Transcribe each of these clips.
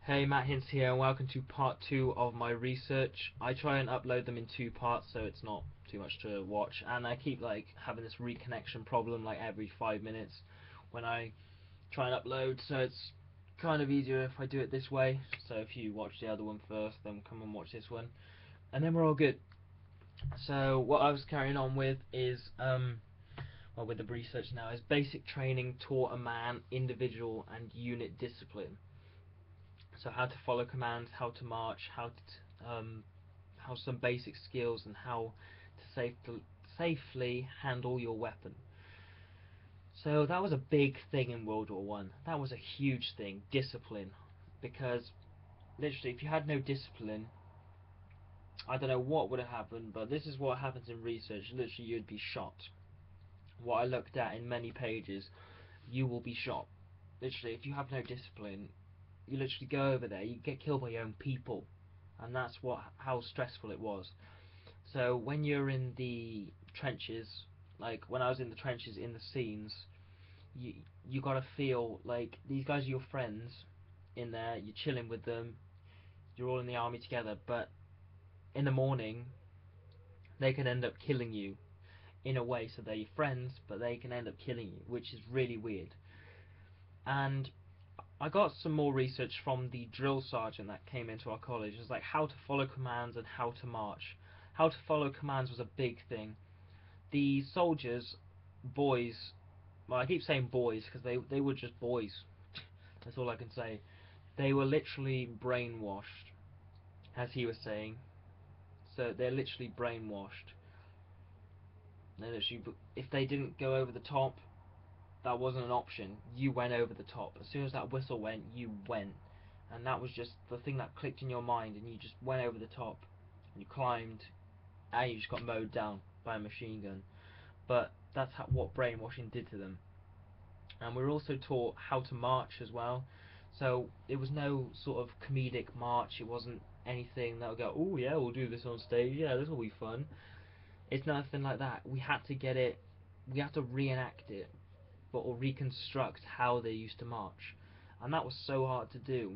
Hey, Matt Hints here, and welcome to part 2 of my research. I try and upload them in 2 parts so it's not too much to watch, and I keep having this reconnection problem every 5 minutes when I try and upload, so it's kind of easier if I do it this way. So if you watch the other one first, then come and watch this one, and then we're all good. So what I was carrying on with is with the research now, is basic training taught a man individual and unit discipline. So how to follow commands, how to march, how some basic skills, and how to safely handle your weapon. So that was a big thing in World War One. That was a huge thing, discipline, because literally, if you had no discipline, I don't know what would have happened, but this is what happens in research. Literally, you'd be shot. What I looked at in many pages, you will be shot. Literally, if you have no discipline, you literally go over there, you get killed by your own people, and that's how stressful it was. So when you're in the trenches, like when I was in the trenches in the scenes, you you gotta feel like these guys are your friends in there. You're chilling with them. You're all in the army together, but in the morning they can end up killing you in a way. So they're your friends, but they can end up killing you, which is really weird. And I got some more research from the drill sergeant that came into our college. It was like how to follow commands and how to march. How to follow commands was a big thing. The soldiers, boys, well, I keep saying boys because they were just boys. That's all I can say. They were literally brainwashed, as he was saying. So they're literally brainwashed. They literally, if they didn't go over the top, that wasn't an option. You went over the top. As soon as that whistle went, you went. And that was just the thing that clicked in your mind, and you just went over the top. You climbed, and you just got mowed down by a machine gun. But that's what brainwashing did to them. And we were also taught how to march as well. So it was no sort of comedic march. It wasn't anything that would go, oh yeah, we'll do this on stage. Yeah, this will be fun. It's nothing like that. We had to get it. We had to reenact it, or reconstruct how they used to march, and that was so hard to do.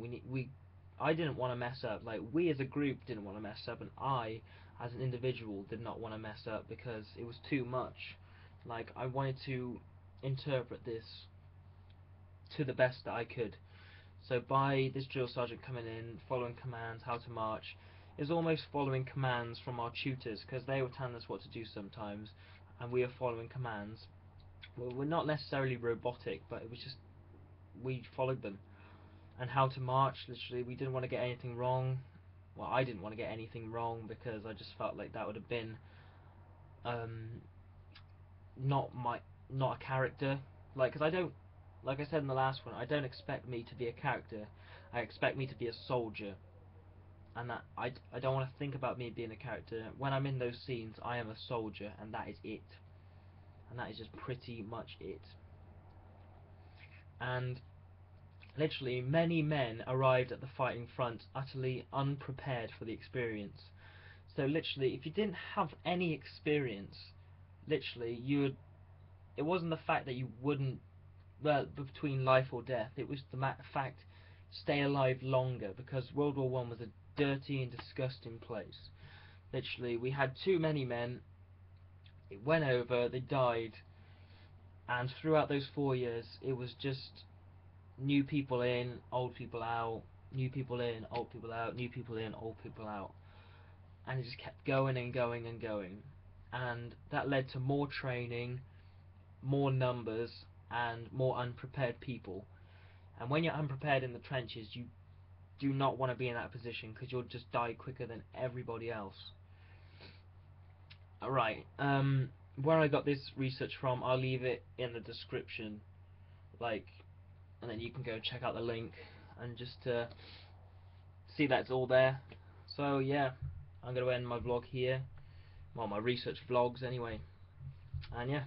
I didn't want to mess up. Like, we as a group didn't want to mess up, and I, as an individual, did not want to mess up because it was too much. Like, I wanted to interpret this to the best that I could. So by this drill sergeant coming in, following commands, how to march, is almost following commands from our tutors, because they were telling us what to do sometimes, and we are following commands. Well, we're not necessarily robotic, but it was just we followed them. And how to march, literally, we didn't want to get anything wrong. Well, I didn't want to get anything wrong because I just felt like that would have been um, not not a character. Because I don't, like I said in the last one, I don't expect me to be a character. I expect me to be a soldier, and that I don't want to think about me being a character. When I'm in those scenes, I am a soldier, and that is it. And that is just pretty much it. And literally, many men arrived at the fighting front utterly unprepared for the experience. So literally, if you didn't have any experience, literally, it wasn't the fact that you wouldn't, well, between life or death, it was the fact, stay alive longer, because World War One was a dirty and disgusting place. Literally, we had too many men, it went over, they died, and throughout those 4 years, it was just new people in, old people out, new people in, old people out, new people in, old people out. And it just kept going and going and going. And that led to more training, more numbers, and more unprepared people. And when you're unprepared in the trenches, you do not want to be in that position because you'll just die quicker than everybody else. Alright, where I got this research from, I'll leave it in the description. And then you can go check out the link and just see that it's all there. So yeah, I'm going to end my vlog here. Well, my research vlogs anyway. And yeah,